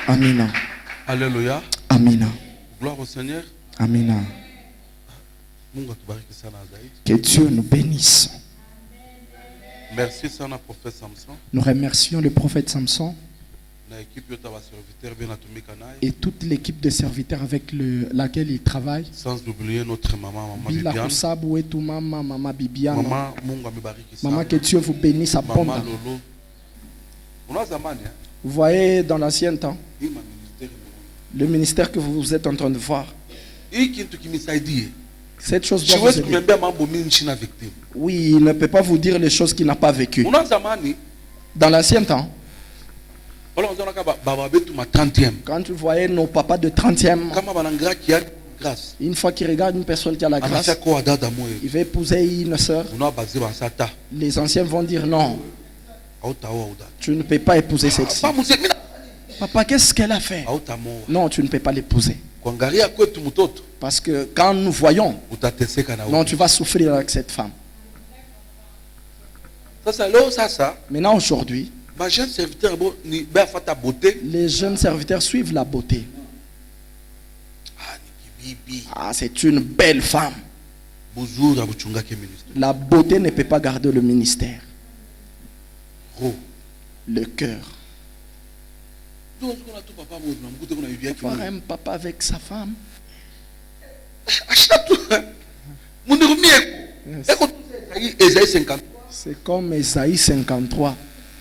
Amina. Alléluia. Amina. Gloire au Seigneur. Amina. Que Dieu nous bénisse. Merci, sana prophète Samson. Nous remercions le prophète Samson et toute l'équipe de serviteurs avec laquelle il travaille. Sans oublier notre maman, maman Bila Bibiane. Kusabu et tout maman Bibiane. Maman, que Dieu vous bénisse à Maman Ponda. Lolo. On a zamani, hein? Vous voyez dans l'ancien temps, Il m'a ministère. le ministère que vous êtes en train de voir. Il qui m'a dit. Cette chose Tu doit vois vous ce que aider. même mambo minchina victime. Oui, il ne peut pas vous dire les choses qu'il n'a pas vécues. On a zamani. Dans l'ancien temps, On a baba betu ma 30e. quand vous voyez nos papas de 30e, Kama banangra qui a grâce. une fois qu'ils regardent une personne qui a la grâce, Anafia ko adada moye. il va épouser une sœur. On a basé basata. Les anciens vont dire non, Auta auda. tu ne peux pas épouser celle-ci. Pas muse mina. Papa, qu'est-ce qu'elle a fait? Auta mo. Non, tu ne peux pas l'épouser. Kuangalia kwetu mtoto. Parce que quand nous voyons, Utateseka na non, tu vas souffrir avec cette femme. Sasa leo sasa. Maintenant, aujourd'hui, Ma jeune serviteur ni ba fata beauté. les jeunes serviteurs suivent la beauté. Ah ni bibi. Ah, c'est une belle femme. Buzura buchunga ke ministre. La beauté ne peut pas garder le ministère. Oh. Le cœur. Donc on a tout papa mo na mukute kuna bibia Voir ki. un papa avec sa femme. Achata tu. Mundu mieko. Yes. Eko Esaïe 50. C'est comme Esaïe 53.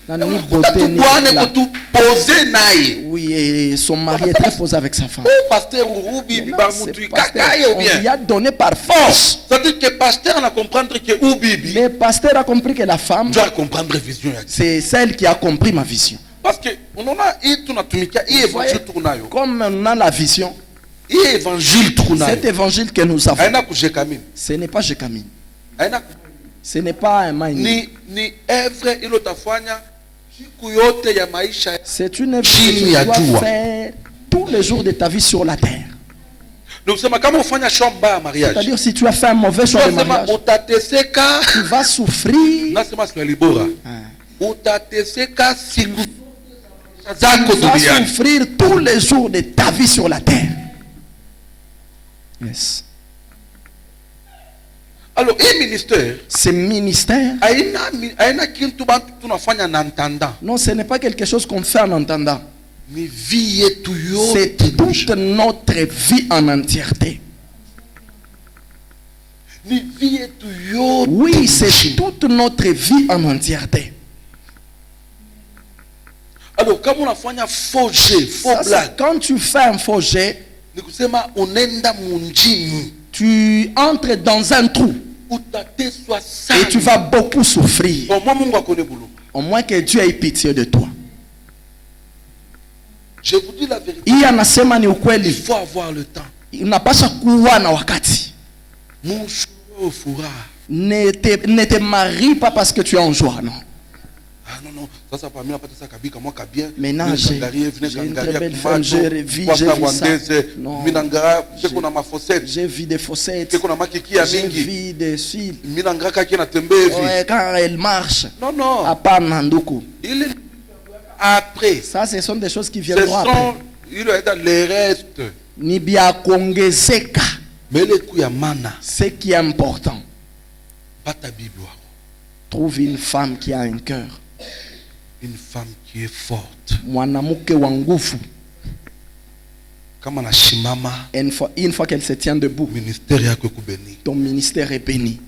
N'a ni beauté ni Pourquoi ne éclat. tu poser naïe? Oui, et son mari est très posé avec sa femme. Oh pasteur Ubi Mais non, ba c'est mutu pasteur. kakaye ou On lui bien. a donné par force. C'est-à-dire que pasteur a comprendre que Ubi Le pasteur a compris que la femme, doit comprendre vision. c'est celle qui a compris ma vision. Parce que on a eu tunatumika i évangile tunayo. Comme on a la vision, I évangile tunayo. cet évangile que nous avons, Aina kujekamini. ce n'est pas Jécamine. Aina Ce n'est pas un maïni. ni œuvre ilotafanya siku yote ya maisha. C'est une œuvre que Chini tu ya dois jua. faire tous les jours de ta vie sur la terre. Donc c'est kama ufanya shamba ya mariage. C'est-à-dire, si tu as fait un mauvais choix de Nasema mariage, utateseka. tu vas souffrir. Nasema sina libora. Utateseka siku zako Tu vas duniani. souffrir tous les jours de ta vie sur la terre. Yes. Alors hii ministère Ce ministère, aina kintu bantu tunafanya na ntanda. non, ce n'est pas quelque chose qu'on fait en entendant. Ni vie yetu C'est yote. toute notre vie en entièreté. Ni vie yetu yote. Oui, c'est toute notre vie en entièreté. Alors kama unafanya faux jeu, faux Ça, c'est blague, quand tu fais un faux jet, ni kusema unenda munjini. tu entres dans un trou Utateswa et tu sana. vas beaucoup souffrir. Bon, moi Mungu akone bulu. Au moins que Dieu ait pitié de toi. Je vous dis la vérité. Hii anasema ni Il ukweli. faut avoir le temps. Unapaswa kuwa na wakati. Mushu furaha. Ne te marie pas parce que tu es en joie, non. Ah non non, sasa pa mimi napata sasa kabika mwaka bien. Maintenant, j'ai une très belle femme, j'ai vu ça. Non. Minanga peko na mafosete. J'ai vu des fossettes, Peko na makiki ya j'ai mingi. vu des cils. Minanga kaki na tembe hivi. Ouais, quand elle marche, Non non. à part Nanduku. Il est après. Ça, ce sont des choses qui Ce viendront après. sont il est dans les restes. Ni bia kongezeka, Mais le coup ya mana. ce qui est important. Pata Bible. Trouve une femme qui a un cœur. Une femme qui est forte. Mwanamuke wa nguvu. Kama na shimama. Une fois qu'elle se tient debout, Ministère yako kubeni. ton ministère est béni.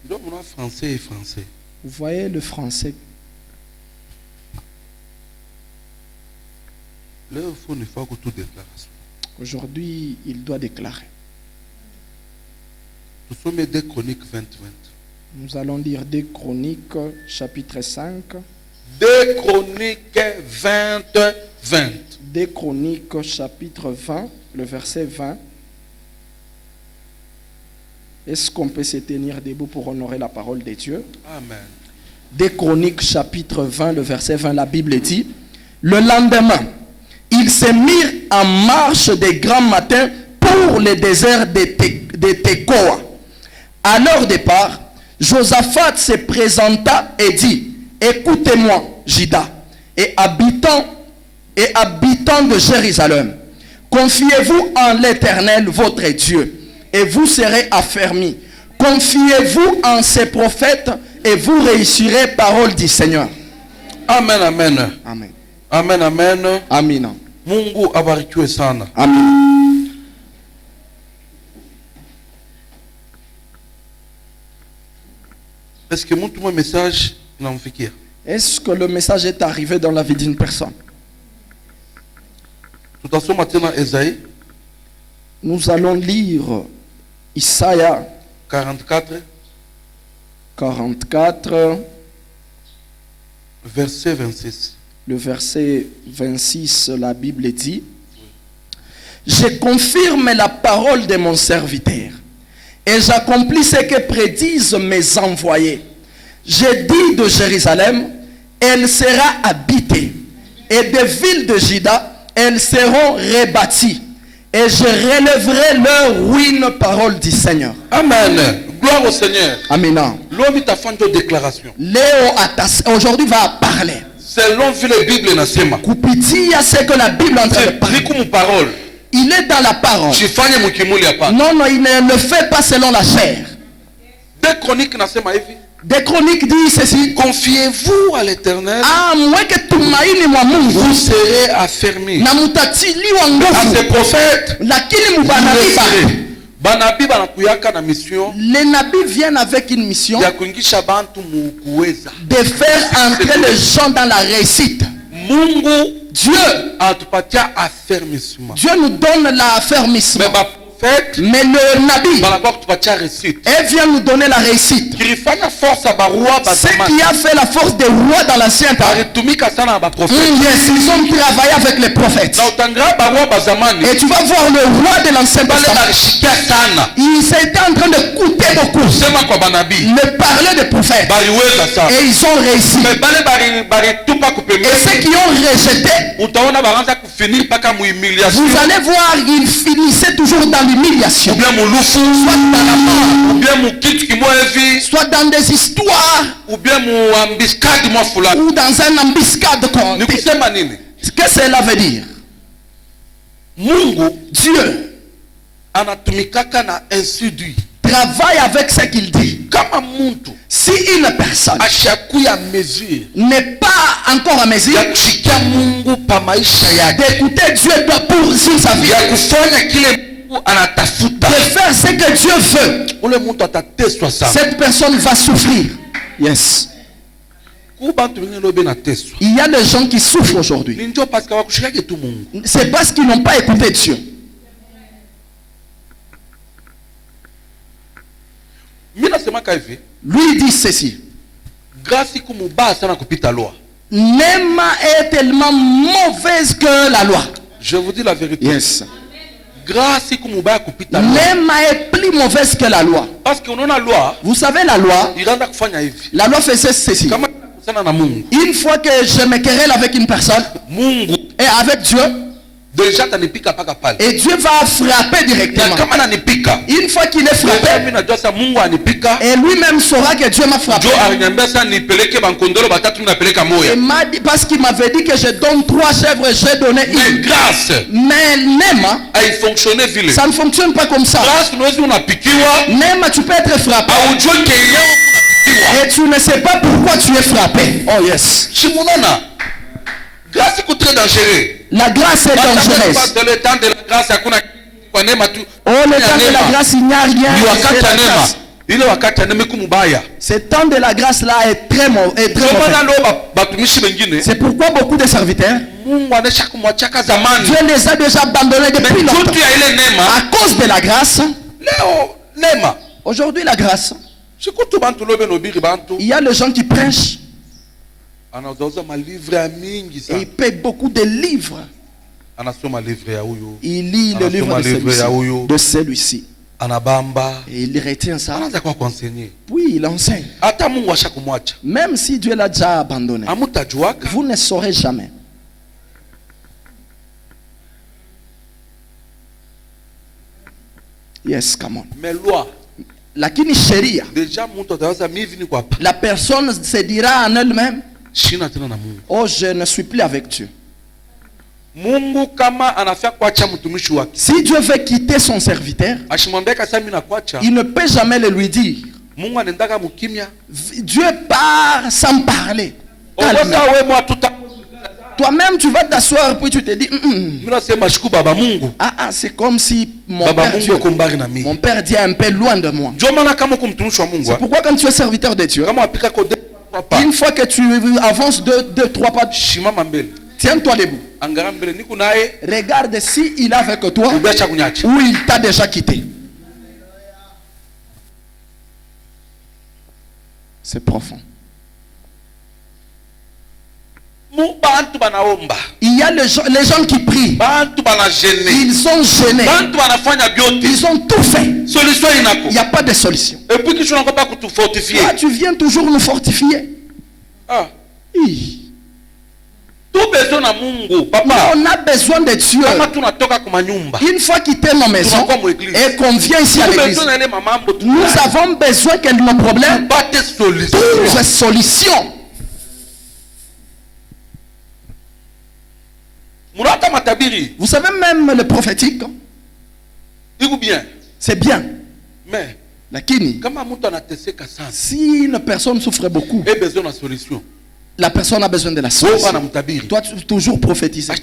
Donc on a français et français. Vous voyez le français. Là il faut une fois que tout déclaration. Aujourd'hui, il doit déclarer. Nous sommes des Chroniques 20-20. Nous allons lire 2 Chroniques, chapitre 5. 2 Chroniques 20-20. 2 Chroniques, chapitre 20, le verset 20. Est-ce qu'on peut se tenir debout pour honorer la parole de Dieu? Amen. 2 Chroniques, chapitre 20, le verset 20, la Bible dit: le lendemain, ils se mirent en marche de grand matin pour le désert de Tekoa. À leur départ, Josaphat se présenta et dit, écoutez-moi, Juda, et habitants de Jérusalem, confiez-vous en l'Éternel, votre Dieu, et vous serez affermis. Confiez-vous en ses prophètes, et vous réussirez, parole du Seigneur. Amen, amen. Amen. Amen, amen. Amina. Mungu abarikiwe sana. Amen. Est-ce que mon message namfikia? Est-ce que le message est arrivé dans la vie d'une personne? Tutasoma maintenant Esaïe Nous allons lire Isaïe 44 44, verset 26. le verset 26, la Bible dit, je confirme la parole de mon serviteur et j'accomplis ce que prédisent mes envoyés. Je dis de Jérusalem, elle sera habitée, et des villes de Juda, elles seront rebâties, et je relèverai leur ruine, parole du Seigneur. Amen. Gloire au Seigneur. Amen. L'homme t'a fait une déclaration. Léo aujourd'hui va parler. Selon la Bible nasema. Kupitia ce que la Bible est en train de parler. Riku parole. Il est dans la parole. Chifanye mukimuli hapa. Non, non, il ne le fait pas selon la chair. Deux chroniques nasema hivi. Des chroniques disent ceci. Confiez-vous à l'Éternel. Ah, moi que tumaini mwa Mungu. Vous serez affermis. Na mutatiliwa nguvu. À ces prophètes. Lakini mubanabiba. Banabi banakuyaka na mission. Les nabis viennent avec une mission. Ya kuingisha bantu mukuweza. De faire entrer les gens dans la réussite. Mungu Dieu atupatia affermissement. Dieu nous donne l'affermissement. Mais le Nabi, elle vient nous donner la réussite. Ce qui a fait la force des rois dans l'ancien temps. Yes, ils ont travaillé avec les prophètes. Et tu vas voir le roi de l'ancien testament. Il s'était en train de coûter beaucoup. Le parler des prophètes. Et ils ont réussi. Et ceux qui ont rejeté, vous allez voir, ils finissaient toujours dans l'humiliation. Soit dans la mort, soit dans des histoires, ou dans un embuscade. Qu'est-ce que cela veut dire? Dieu travaille avec ce qu'il dit. Si une personne n'est pas encore à mesure d'écouter Dieu pour sa vie, de faire ce que Dieu veut, cette personne va souffrir. Yes. Il y a des gens qui souffrent aujourd'hui. C'est parce qu'ils n'ont pas écouté Dieu. Lui dit ceci. Nema est tellement mauvaise que la loi. Je vous dis la vérité. Yes. Nema est plus mauvaise que la loi. Parce que la loi, vous savez la loi faisait ceci. Une fois que je me querelle avec une personne et avec Dieu, et Dieu va frapper directement. Une fois qu'il est frappé, et lui-même saura que Dieu m'a frappé. Et m'a dit, parce qu'il m'avait dit que je donne 3 chèvres, j'ai donné une. Grâce. Mais Nema, ça ne fonctionne pas comme ça. Nema, tu peux être frappé. Et tu ne sais pas pourquoi tu es frappé. Oh yes. Grâce est très dangereux. La grâce est dangereuse. Dans le temps de la grâce, oh, le temps de la grâce, il n'y a rien. Ce temps de la grâce là est très mauvais. C'est pourquoi beaucoup de serviteurs, Dieu les a déjà abandonnés depuis longtemps. À cause de la grâce. Aujourd'hui la grâce. Il y a les gens qui prêchent. Et il paie beaucoup de livres. Il lit le livre de celui-ci. Et il retient ça. Puis il enseigne. Même si Dieu l'a déjà abandonné, vous ne saurez jamais. Yes, come on. Mais loi. Lakini sheria, la personne se dira en elle-même, oh, je ne suis plus avec Dieu. Si Dieu veut quitter son serviteur, il ne peut jamais le lui dire. Dieu part sans parler. Toi-même, tu vas t'asseoir puis tu te dis, c'est comme si mon père Dieu est un peu loin de moi. C'est pourquoi quand tu es serviteur de Dieu, une fois que tu avances deux, trois pas, tiens-toi debout. Regarde si il est avec toi ou il t'a déjà quitté. C'est profond. Il y a les gens qui prient. Ils sont gênés. Ils ont tout fait. Il n'y a pas de solution. Toi, tu viens toujours nous fortifier. Oui. On a besoin de Dieu. Une fois quitté nos maisons et qu'on vient ici à l'église, nous avons besoin que nos problèmes trouvent solution. Vous savez, même le prophétique, c'est bien. Mais si une personne souffre beaucoup, la personne a besoin de la solution. Toi, tu toujours prophétiser.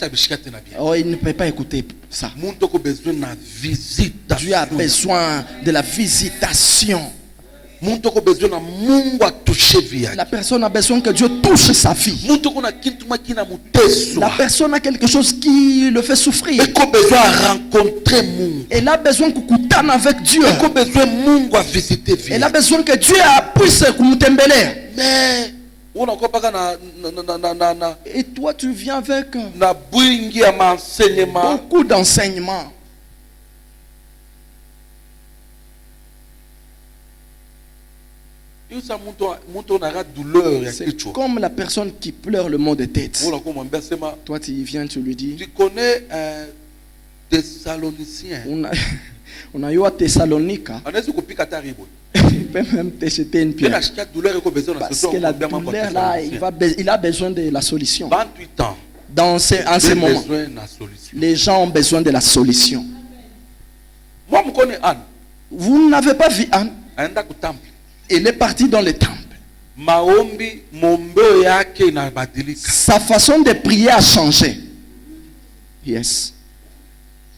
Oh, il ne peut pas écouter ça. Dieu a besoin de la visitation. La personne a besoin que Dieu touche sa vie. La personne a quelque chose qui le fait souffrir. Elle a besoin de kukutana avec Dieu. Elle a besoin que Dieu puisse kumutembelea. Et toi tu viens avec beaucoup d'enseignements. C'est comme la personne qui pleure le mot de tête. Toi tu viens, tu lui dis, tu connais Thessaloniciens. On a eu à Thessalonica. Il peut même te jeter une pierre. Parce que la douleur là, il a besoin de la solution. En ce moment, les gens ont besoin de la solution. Vous n'avez pas vu Anne? Elle est partie dans le temple. Sa façon de prier a changé. Yes.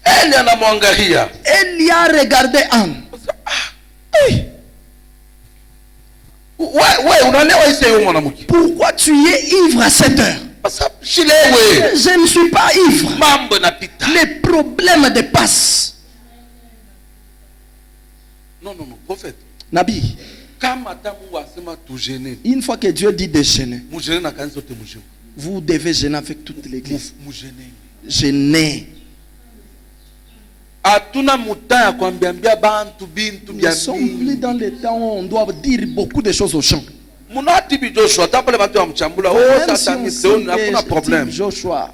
Elle y a regardé Anne. Pourquoi tu es ivre à cette heure? Je ne suis pas ivre. Les problèmes dépassent. Non, prophète. Nabi. Une fois que Dieu dit de gêner, vous devez gêner avec toute l'église. Gêner. Nous sommes plus dans le temps où on doit dire beaucoup de choses aux gens. Même si on sait Joshua,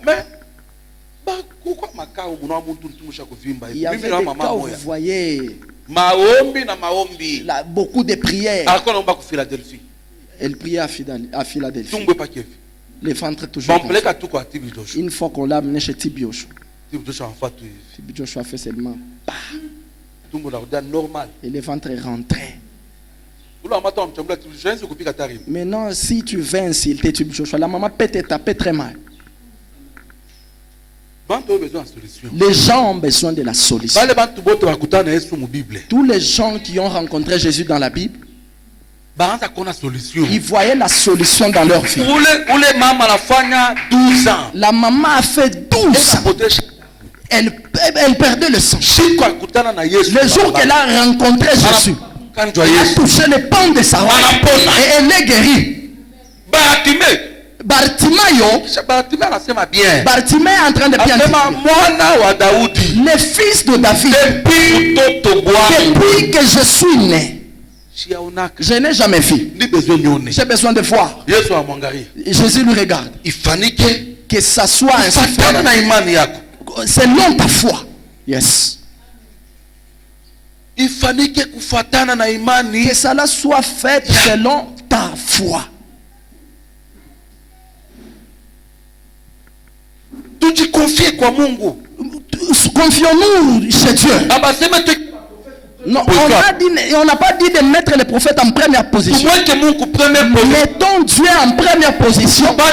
il y avait des cas où vous voyez beaucoup de prières. Elle priait à Philadelphie. Les ventres toujours. Une fois qu'on l'a amené chez Tibi Joshua, Tibi Joshua fait seulement pas. Et les ventres rentraient. Maintenant, si tu veux insulter Tibi Joshua, la maman peut te taper très mal. Les gens ont besoin de la solution. Tous les gens qui ont rencontré Jésus dans la Bible, ils voyaient la solution dans leur vie. La maman a fait 12 ans. Elle perdait le sang. Le jour qu'elle a rencontré Jésus, elle a touché le pan de sa robe et elle est guérie. Bartimayo est en train de bien dire, le fils de David, depuis que je suis né, je n'ai jamais vu. J'ai besoin de voir. Jésus lui regarde. Que ça soit ainsi. Selon ta foi. Yes. il fallait que cela soit fait selon ta foi. Tu confies quoi Mungu? Confions-nous chez Dieu. Non, on n'a pas dit de mettre les prophètes en première position. Mettons Dieu en première position pour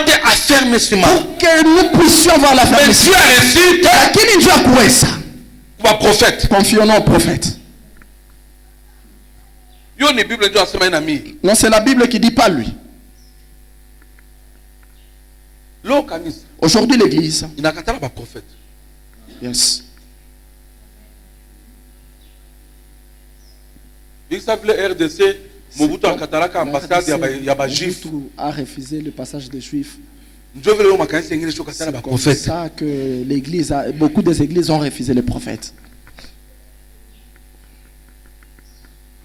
que nous puissions voir la fermeture. Confions-nous aux prophètes. Non, c'est la Bible qui dit pas lui. Aujourd'hui l'église. Yes. Il s'appelait RDC, Mobutu Akataraka, ambassade, il y a des juifs. Mobutu a refusé le passage des juifs. C'est pour ça que l'église, beaucoup des églises ont refusé les prophètes.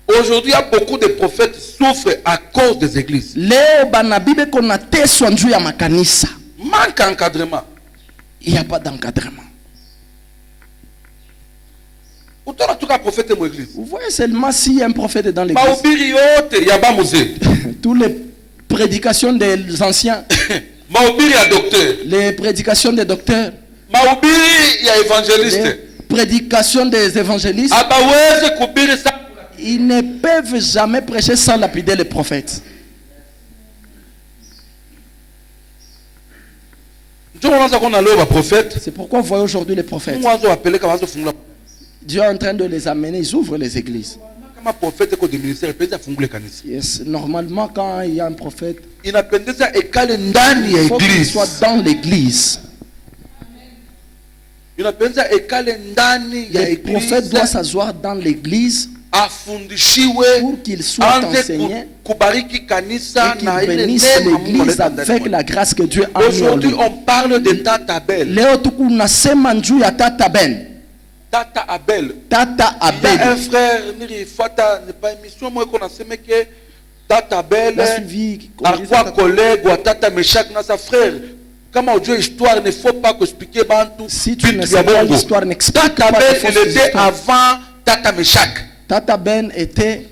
Aujourd'hui, il y a beaucoup de prophètes qui souffrent à cause des églises. Manque d'encadrement. Il n'y a pas d'encadrement. Vous voyez seulement s'il y a un prophète dans l'église. Toutes les prédications des anciens. Les prédications des docteurs. Les prédications des évangélistes. Ils ne peuvent jamais prêcher sans lapider les prophètes. C'est pourquoi vous voyez aujourd'hui les prophètes. Dieu est en train de les amener, ils ouvrent les églises. Yes. Normalement, quand il y a un prophète, il faut qu'il soit dans l'église. Le prophète doit s'asseoir dans l'église pour qu'il soit enseigné et qu'il bénisse l'église avec la grâce que Dieu a mis en lui. Aujourd'hui, on parle de Tata Abel. Tata Abel. Tata Abel. Il y a un frère, pas émission, moi qu'on a semé que Tata Abel, un collègue ou Tata Meshach, sa frère. Comment Dieu histoire ne faut pas expliquer Bantou. Si tu ne sais pas l'histoire, n'explique pas. Tata Abel, il était avant Tata Meshach. Tata Ben était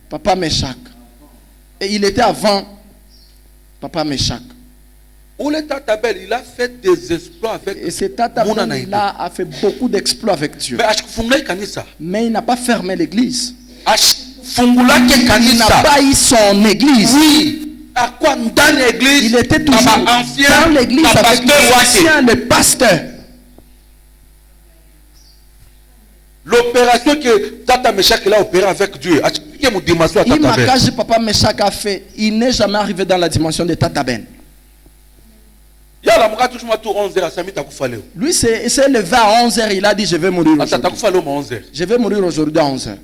Papa Meshach. Et il était avant Papa Meshach. Tata Ben, il a fait des exploits avec Dieu. Et c'est Tata Ben, il a fait beaucoup d'exploits avec Dieu. Mais il n'a pas fermé l'église. Il n'a pas eu son église. Oui. Il était toujours dans l'église avec le pasteur. L'opération que Tata Meshach a opéré avec Dieu, Papa Meshach a fait, il n'est jamais arrivé dans la dimension de Tata Ben. Lui s'est levé à 11h, il a dit je vais mourir aujourd'hui. Je vais mourir aujourd'hui à 11h.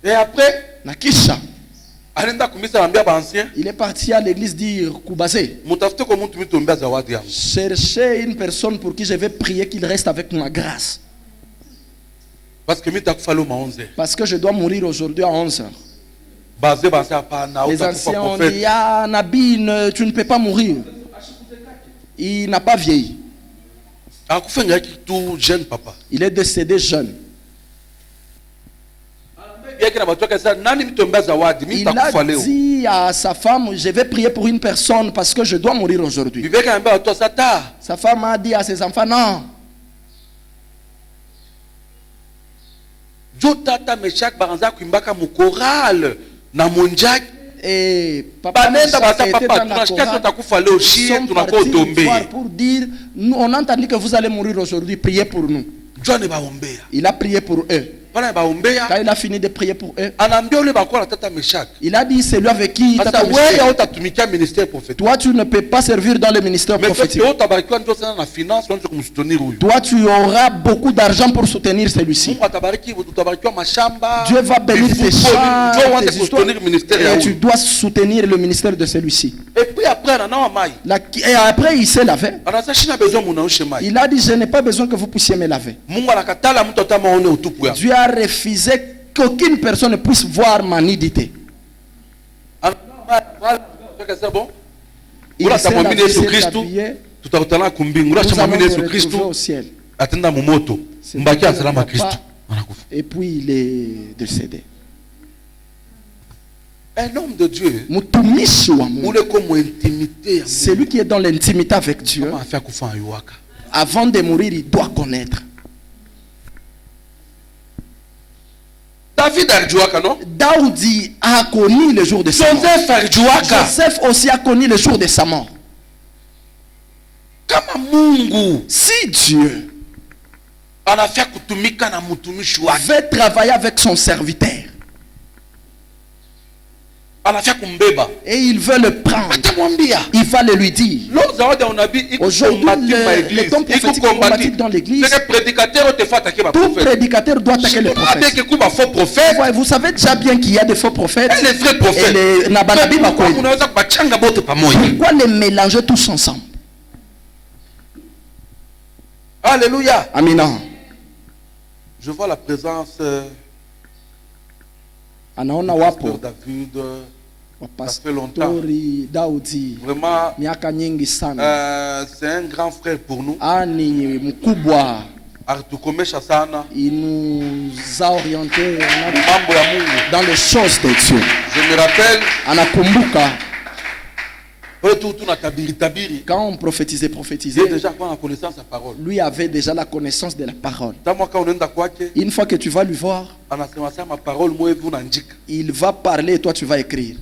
Et après, Nakisha, il est parti à l'église dire Koubazé. Chercher une personne pour qui je vais prier qu'il reste avec ma grâce. Parce que je dois mourir aujourd'hui à 11h. Les anciens ont dit ah, Nabi, tu ne peux pas mourir. Il n'a pas vieilli. Il est décédé jeune. Il a dit à sa femme, je vais prier pour une personne parce que je dois mourir aujourd'hui. Sa femme a dit à ses enfants, non. Et papa était dans la chorale pour dire, nous, on a entendu que vous allez mourir aujourd'hui, priez pour nous. Il a prié pour eux. Quand il a fini de prier pour eux, il a dit, c'est lui avec qui Tata Meshach. Toi, tu ne peux pas servir dans le ministère prophétique. Toi, tu auras beaucoup d'argent pour soutenir celui-ci. Dieu va bénir tes champs, tes histoires, et tu dois soutenir le ministère de celui-ci. Et après, il s'est lavé. Il a dit, je n'ai pas besoin que vous puissiez me laver. Dieu a refusé qu'aucune personne ne puisse voir ma nudité. Il s'est lavé, s'est habillé. Nous allons nous retrouver au ciel. Et puis il est décédé. Un homme de Dieu, celui qui est dans l'intimité avec Dieu, avant de mourir, il doit connaître. Daoudi a connu le jour de sa mort. Joseph aussi a connu le jour de sa mort. Si Dieu veut travailler avec son serviteur et il veut le prendre, il va le lui dire. Aujourd'hui, le temps prophétique combatif dans l'église, tout prédicateur doit attaquer le prophète. Ouais, vous savez déjà bien qu'il y a des faux prophètes et les nabanabi. Pourquoi les mélanger tous ensemble? Alléluia. Amen. Je vois la présence anaona wapo David. Ça fait longtemps. Vraiment, c'est un grand frère pour nous. Il nous a orientés dans les choses de Dieu. Je me rappelle, quand on prophétisait, lui avait déjà la connaissance de la parole. Une fois que tu vas lui voir, il va parler et toi tu vas écrire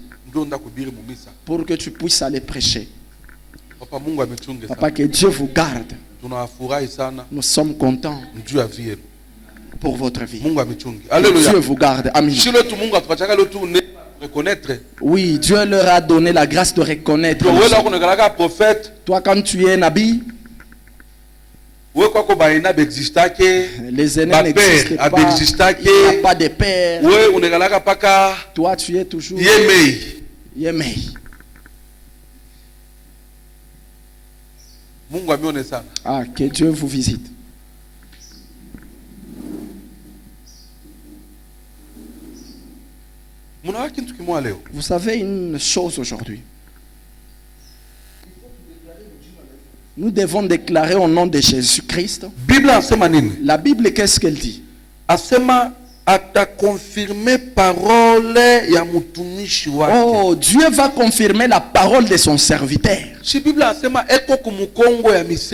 pour que tu puisses aller prêcher. Papa, que Dieu vous garde. Nous sommes contents pour votre vie. Dieu vous garde. Amen. Oui, Dieu leur a donné la grâce de reconnaître. Toi, quand tu es nabi, les aînés n'existent pas. Il n'y a pas de père. Toi, tu es toujours Yemei. Ah, que Dieu vous visite. Vous savez une chose aujourd'hui. Nous devons déclarer au nom de Jésus-Christ. La Bible, qu'est-ce qu'elle dit? Oh, Dieu va confirmer la parole de son serviteur.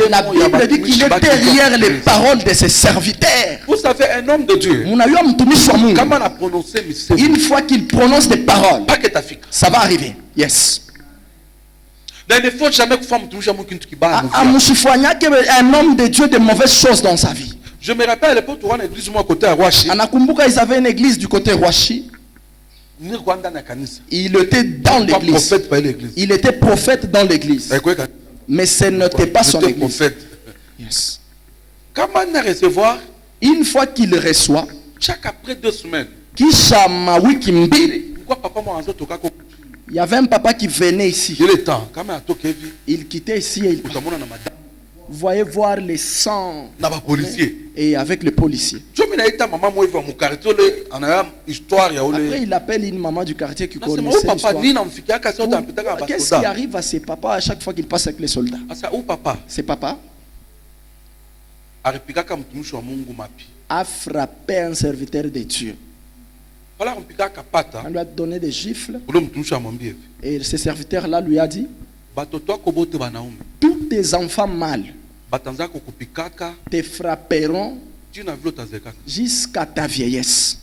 La Bible dit qu'il est derrière les paroles de ses serviteurs. Vous savez, un homme de Dieu, une fois qu'il prononce des paroles, ça va arriver. Yes. Il ne faut jamais que un homme de Dieu de mauvaises choses dans sa vie. Je me rappelle à l'époque où on a une église côté Rwashi. Ils avaient une église du côté Rwashi. Il était dans l'église. Il était prophète dans l'église. Mais ce n'était pas son église. Yes. Comment recevoir? Une fois qu'il reçoit, chaque après 2 semaines, il y avait un papa qui venait ici. Il quittait ici et il vous voyez voir les sangs et avec les policiers. Après il appelle une maman du quartier qui connaissait l'histoire. Qu'est-ce qui arrive à ces papas à chaque fois qu'ils passent avec les soldats? C'est papa a frappé un serviteur de Dieu. On lui a donné des gifles. Et ce serviteur-là lui a dit: tous tes enfants mâles te frapperont jusqu'à ta vieillesse.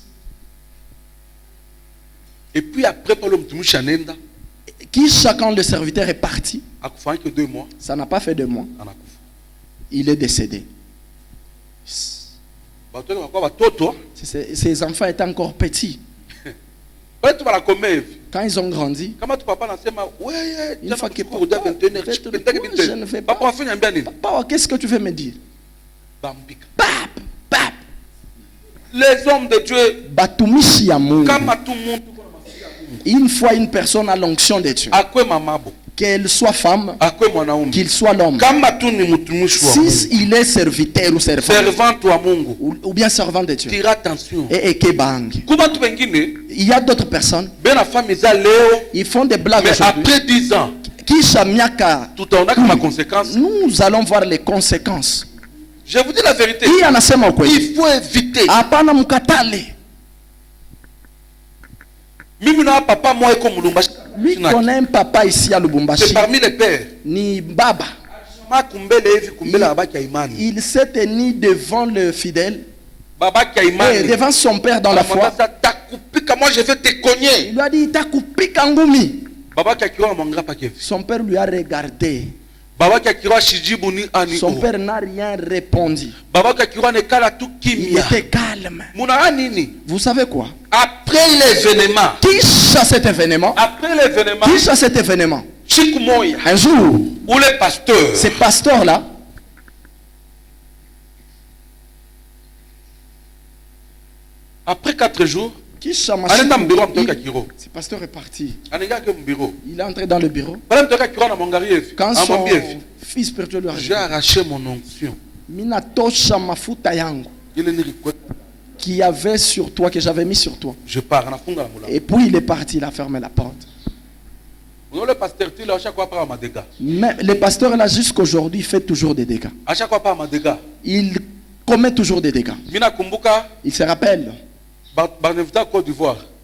Et puis après, qui chacun le serviteur est parti, ça n'a pas fait 2 mois. Il est décédé. Ses enfants étaient encore petits. Quand ils ont grandi, une fois que je ne fais pas. Papa, qu'est-ce que tu veux me dire? Les hommes de Dieu, une fois une personne a l'onction de Dieu, qu'elle soit femme, qu'il soit l'homme, si il est serviteur ou servant ou bien servant de Dieu, et il y a d'autres personnes, ils font des blagues aujourd'hui. Après 10 ans, nous allons voir les conséquences. Je vous dis la vérité. Il faut éviter. Apana mukatale. Papa, moi, comme Lubumbashi. Lui connaît un papa ici à Lubumbashi. C'est parmi les pères. Ni Baba. Il s'est tenu devant le fidèle. Et devant son père dans la foi. Moi je vais te cogner. Il lui a dit Takupika ngumi. Son père lui a regardé. Son père n'a rien répondu. Il était calme. Vous savez quoi? Après l'événement. Qui chasse cet événement? Qui chasse cet événement? Un jour, où les pasteurs, ces pasteurs-là, après 4 jours, ce pasteur est parti. Il est entré dans le bureau. Quand son fils spirituel lui a dit, j'ai arraché mon onction qui avait sur toi, que j'avais mis sur toi. Je pars. Et puis il est parti, il a fermé la porte. Mais le pasteur là jusqu'aujourd'hui fait toujours des dégâts. Il commet toujours des dégâts. Il se rappelle.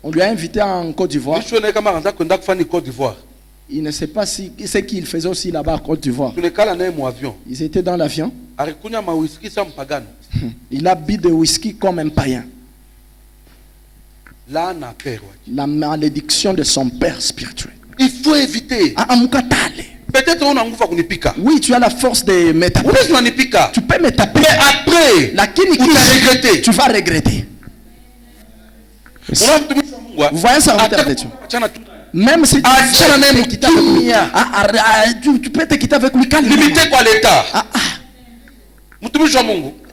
On lui a invité en Côte d'Ivoire. Il ne sait pas ce qu'il faisait aussi là-bas en Côte d'Ivoire. Ils étaient dans l'avion. Il a bu de whisky comme un païen. La malédiction de son père spirituel. Il faut éviter. Peut-être on a un pika. Oui, tu as la force de me taper. Tu peux me taper. Mais après, tu vas regretter. Vous voyez ça, même si tu peux te quitter avec lui calmement. Limiter quoi l'état?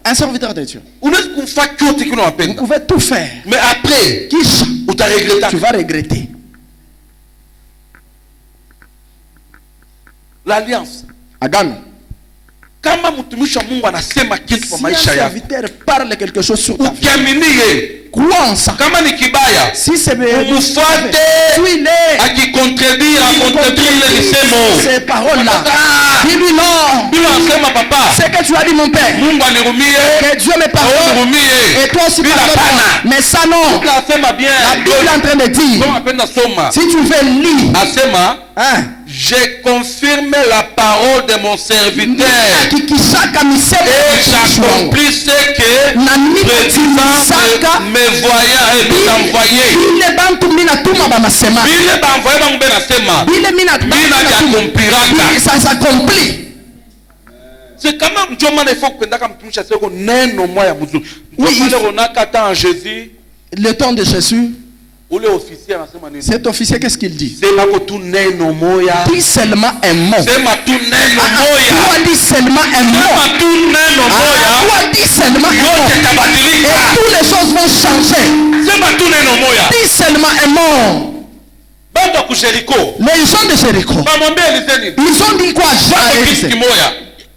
Un serviteur de Dieu. Vous pouvez tout faire. Mais après, tu vas regretter. L'alliance. Agano. Si un serviteur parle quelque chose sur ta vie, crois en ça. Si c'est ces paroles-là, dis-lui non. C'est que tu as dit mon père. Que Dieu me pardonne. Et toi aussi pardonne. Mais ça non. La Bible est en train de dire. Si tu veux lire. Je confirme la parole de mon serviteur. Et j'accomplis ce que le président me voyait et m'envoyait. Ça s'accomplit. C'est quand même le temps de Jésus. Cet officier, qu'est-ce qu'il dit? Dis seulement un mot. Toi, dis seulement un mot. Toi, dis seulement un mot. Et toutes les choses vont changer. Dis seulement un mot. Les gens de Jéricho, ils ont dit quoi?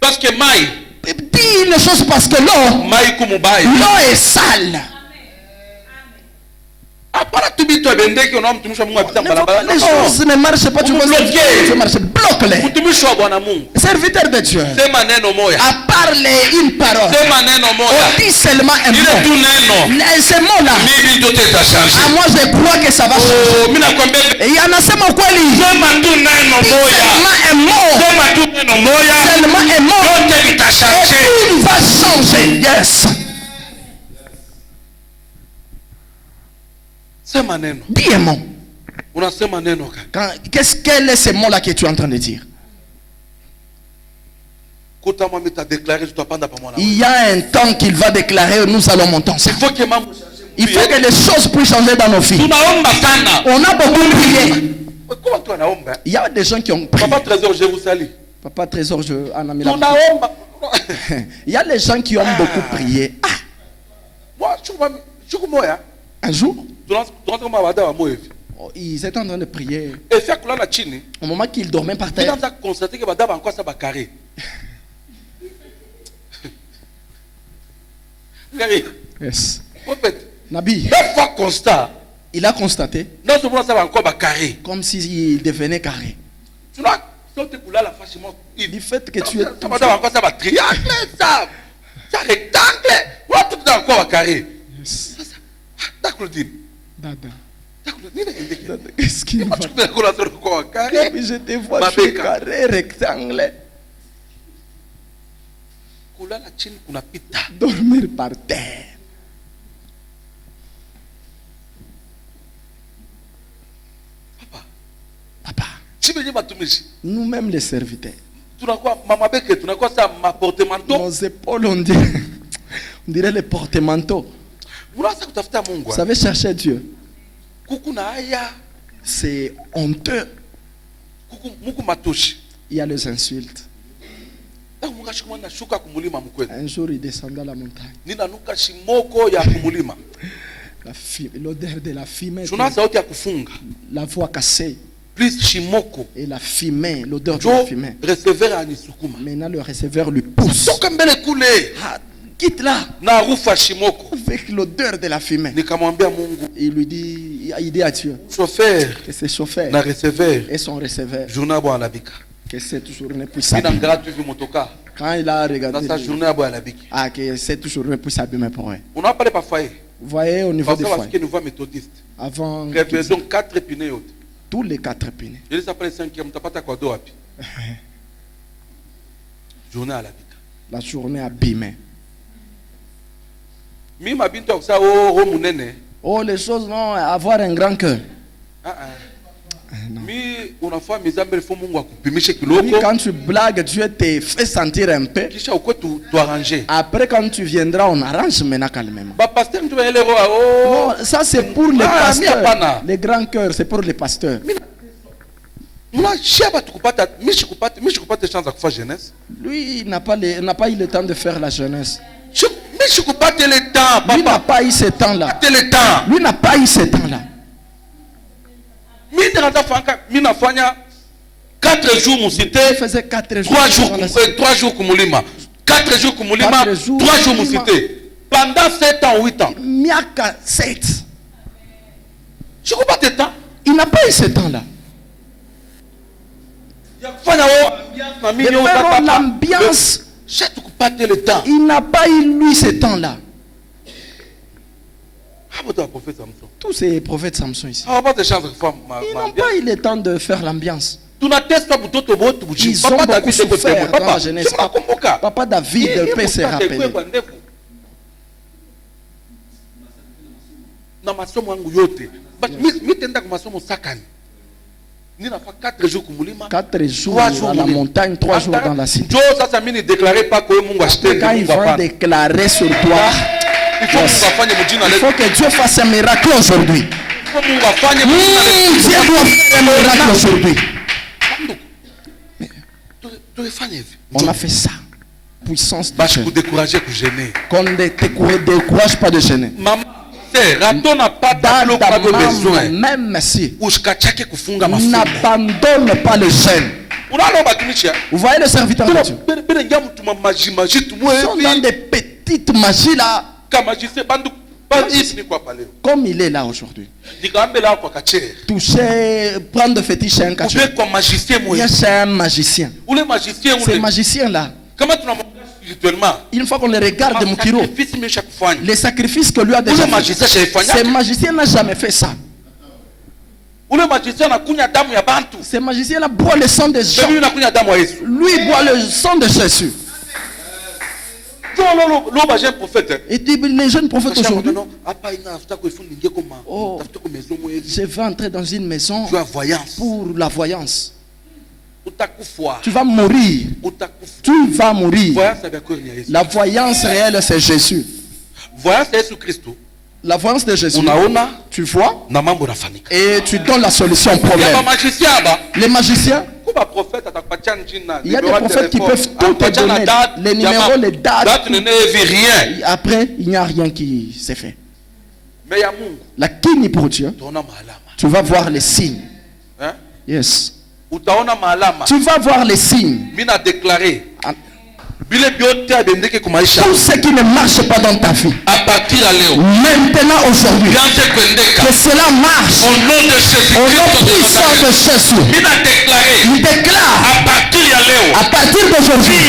Parce que dis une chose parce que l'eau est sale. Les choses ne marchent pas, tu marches, bloque-les. Serviteur de Dieu, à parler une parole, dis seulement un mot. Ce mot-là, à moi je crois que ça va changer. Et il y en a seulement quoi lire. Seulement un mot. Seulement un mot. Et tout va changer. Yes. Dis un mot. Quel est ce mot-là que tu es en train de dire? Il y a un temps qu'il va déclarer, nous allons monter ensemble. Il faut que les choses puissent changer dans nos vies. On a beaucoup prié. Il y a des gens qui ont prié. Papa Trésor, je vous salue. Papa Trésor, il y a les gens qui ont beaucoup prié. Un jour, ils étaient en train de prier. Au moment qu'ils dormaient par terre, yes. Nabi, il a constaté comme s'il devenait carré. Du fait que tu es C'est un rectangle. On a tout dans quoi carré. D'accord, dit. Qu'est-ce qu'il va faire? Je te vois, tu es carré, rectangle. Dormir par terre. Papa. Nous-mêmes les serviteurs. Nos épaules, on dirait les porte-manteaux. Vous savez chercher Dieu. C'est honteux. Il y a les insultes. Un jour, il descendait à la montagne. L'odeur de la fumée. La voix cassée. Et la fumée, l'odeur de la fumée. Maintenant, le receveur lui pousse. Quitte là. Avec l'odeur de la fumée. Il lui dit, il dit à Dieu que ses chauffeurs et son receveur, que cette journée puisse s'abîmer. Quand il a regardé, que cette journée puisse s'abîmer pour eux. On a parlé par foyer. Vous voyez au niveau des foyers. Avant tous les 4 pneus. Il s'appelle 5e, t'as pas ta quoi journée à la vie. La journée abîmée. Oh, les choses vont avoir un grand cœur. Quand tu blagues, Dieu te fait sentir un peu. Après, quand tu viendras, on arrange maintenant calmement. Non, ça c'est pour les pasteurs. Les grands cœurs, c'est pour les pasteurs. Lui, il n'a pas eu le temps de faire la jeunesse. Lui n'a pas eu ce temps-là. Lui n'a pas eu ce temps-là. 4 jours Moussité, 3 jours Kumulima. 4 jours Kumulima, 3 jours Moussité. Pendant 7 ans, 8 ans. Miaka 7. Je ne comprends pas temps. Il n'a pas eu ce temps-là. L'ambiance. Il n'a pas eu lui ce temps-là. Tous ces prophètes Samson ici. Ils n'ont pas eu le temps de faire l'ambiance. Ils ont beaucoup souffert dans la jeunesse. Papa David peut se rappeler. Quatre jours à la montagne, 3 jours dans la cité. Quand il va déclarer sur toi, il faut que Dieu fasse un miracle aujourd'hui. Dieu doit faire un miracle aujourd'hui. On a fait ça. Puissance de Dieu. Qu'on ne te décourage pas de gêner. Même si n'abandonne pas le jeûne. Vous voyez le serviteur de Dieu. Ils sont dans des petites magies là. Comme il est là aujourd'hui. Toucher, prendre fétiche un cachet. C'est un magicien. Ces magiciens là. Une fois qu'on les regarde de Mukiro, les sacrifices que lui a déjà fait, ces magiciens n'a jamais fait ça. Ces magiciens là boivent le sang de gens. Lui boit le sang de Jésus. Et les jeunes prophètes aujourd'hui, oh, je vais entrer dans une maison pour la voyance. Tu vas mourir. Tu vas mourir. La voyance réelle, c'est Jésus. La voyance de Jésus. Tu vois et tu donnes la solution au problème. Les magiciens, il y a des prophètes qui peuvent tout te donner. Les numéros, les dates. Après, il n'y a rien qui s'est fait. La kini pour Dieu, tu vas voir les signes. Yes. Tu vas voir les signes. Tout ce qui ne marche pas dans ta vie, maintenant aujourd'hui, que cela marche au nom puissant de Jésus. Il déclare à partir d'aujourd'hui,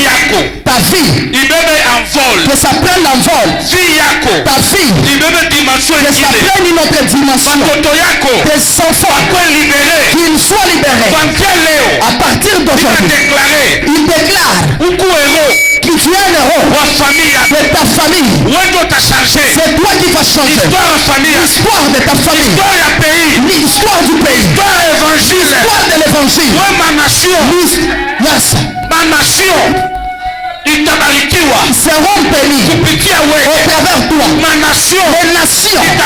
ta vie Que ça prenne l'envol. Ta fille. Que ça prenne une autre dimension. Tes enfants. Qu'ils soient libérés. À partir d'aujourd'hui. Il déclare. Que tu es un héros. De ta famille. C'est toi qui vas changer. L'histoire de ta famille. L'histoire du pays. L'histoire de l'évangile. Yes. Seront bénis au travers toi. Les nations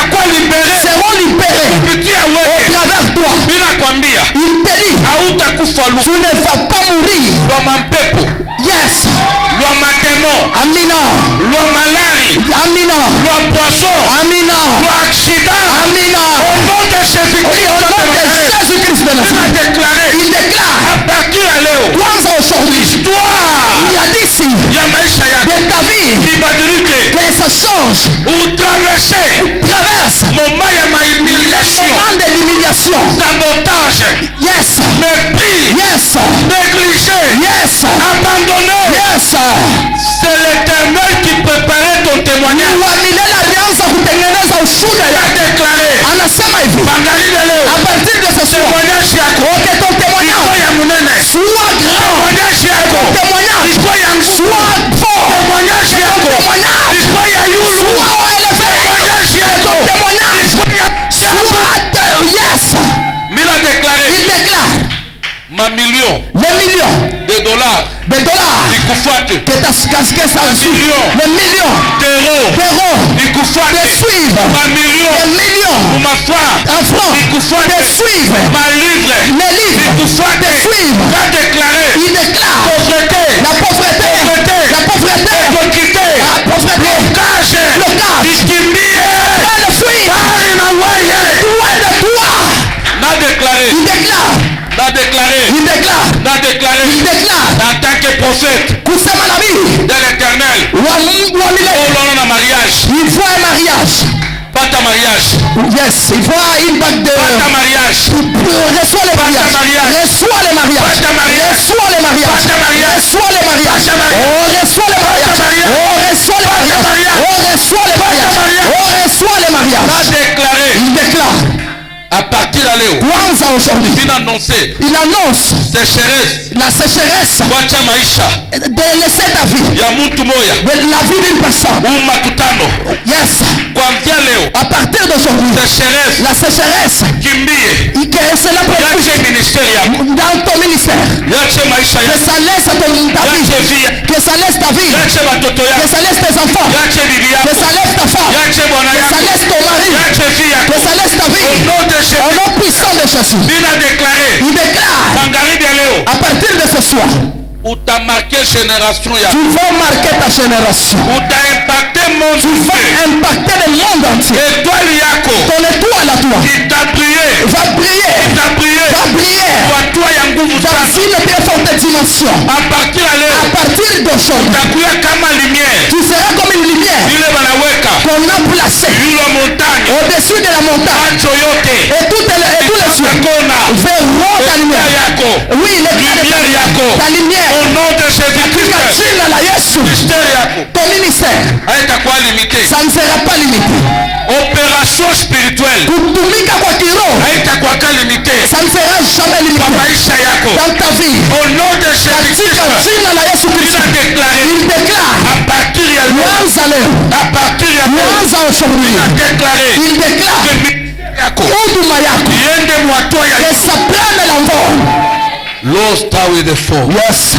seront libérées au travers toi. Il te dit, tu ne vas pas mourir. Yes. Amina. Amina. Amina. Amina. Au nom de Jésus-Christ de Nazareth. Il déclare aujourd'hui. Il a dit ici de ta vie que ça change. Traverse le moment de l'humiliation. Yes. Yes. Yes. Abandonné. Yes. C'est l'Éternel qui préparait ton témoignage. Il a déclaré. À partir de ce soir, que ton témoignage soit grand. Ton témoignage soit fort. Ton témoignage soit élevé. Ton témoignage soit yes. Il déclare les millions de dollars que ta casquette s'en les millions d'euros de suivre les millions en francs de suivre les livres de suivre. Il déclare la pauvreté blocage le fuir loin de toi. Il déclare en tant que prophète de l'Éternel. Il faut un mariage. Pas ta mariage. Yes, il faut une bague de... Pas ta mariage. Reçois les mariages. Reçois les mariages. Reçois les mariages. Reçois les mariages. Oh, reçois les mariages. Oh, reçois les mariages. Oh, reçois les mariages. Oh, reçois les mariages. Il déclare. À partir d'Aléo, il annonce la sécheresse de laisser ta vie, la vie d'une personne. Yes. À partir d'aujourd'hui, la sécheresse c'est la dans ton ministère, que ça laisse ta vie, que ça laisse ta vie, que ça laisse tes enfants, que ça laisse ta femme, que ça laisse ton mari, que ça laisse ta vie. Au nom puissant de Jésus. Il déclare à partir de ce soir. Tu vas marquer ta génération. Tu vas impacter le monde entier. Ton étoile à toi va briller. Dans une très forte dimension. À partir d'aujourd'hui, tu seras comme une lumière qu'on a placée au-dessus de la montagne. Et tous les yeux verront ta lumière. Oui, ta lumière. Au nom de Jésus-Christ, ton ministère, ça ne sera pas limité. Opération spirituelle, ça ne sera jamais limité. Dans ta vie, au nom de Jésus-Christ, il déclare à partir il déclare que ça prenne l'envol. Lost with the four. Yes.